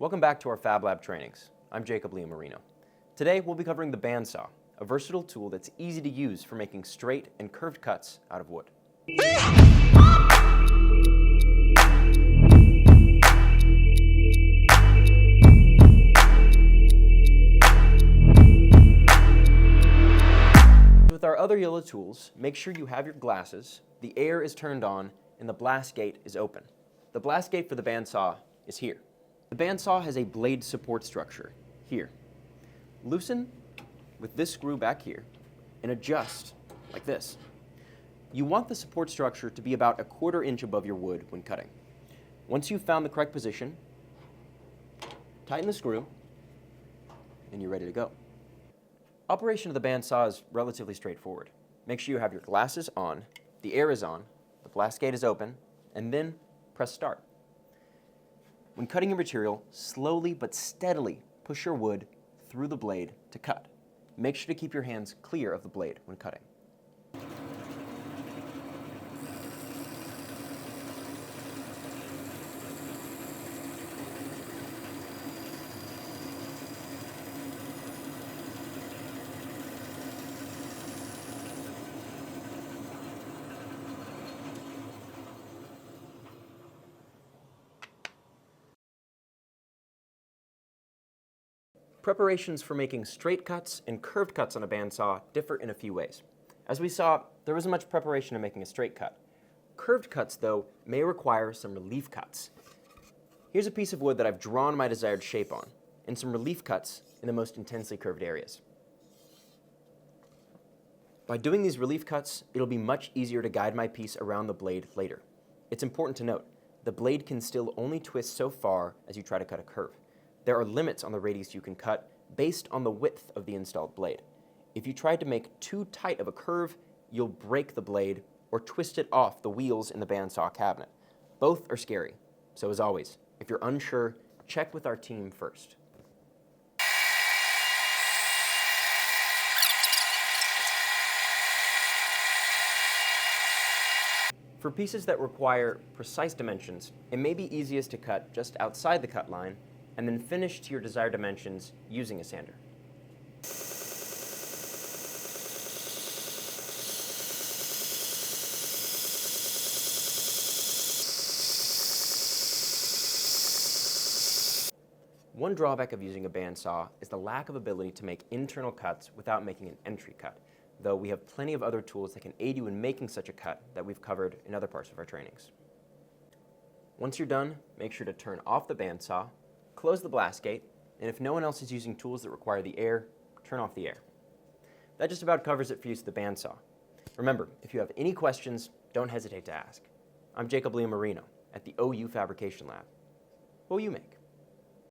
Welcome back to our Fab Lab trainings. I'm Jacob Marino. Today we'll be covering the bandsaw, a versatile tool that's easy to use for making straight and curved cuts out of wood. With our other yellow tools, make sure you have your glasses, the air is turned on, and the blast gate is open. The blast gate for the bandsaw is here. The bandsaw has a blade support structure here. Loosen with this screw back here and adjust like this. You want the support structure to be about 1/4 inch above your wood when cutting. Once you've found the correct position, tighten the screw and you're ready to go. Operation of the bandsaw is relatively straightforward. Make sure you have your glasses on, the air is on, the blast gate is open, and then press start. When cutting your material, slowly but steadily push your wood through the blade to cut. Make sure to keep your hands clear of the blade when cutting. Preparations for making straight cuts and curved cuts on a bandsaw differ in a few ways. As we saw, there isn't much preparation in making a straight cut. Curved cuts, though, may require some relief cuts. Here's a piece of wood that I've drawn my desired shape on, and some relief cuts in the most intensely curved areas. By doing these relief cuts, it'll be much easier to guide my piece around the blade later. It's important to note, the blade can still only twist so far as you try to cut a curve. There are limits on the radius you can cut based on the width of the installed blade. If you try to make too tight of a curve, you'll break the blade or twist it off the wheels in the bandsaw cabinet. Both are scary. So as always, if you're unsure, check with our team first. For pieces that require precise dimensions, it may be easiest to cut just outside the cut line and then finish to your desired dimensions using a sander. One drawback of using a bandsaw is the lack of ability to make internal cuts without making an entry cut, though we have plenty of other tools that can aid you in making such a cut that we've covered in other parts of our trainings. Once you're done, make sure to turn off the bandsaw, close the blast gate, and if no one else is using tools that require the air, turn off the air. That just about covers it for use of the bandsaw. Remember, if you have any questions, don't hesitate to ask. I'm Jacob Marino at the OU Fabrication Lab. What will you make?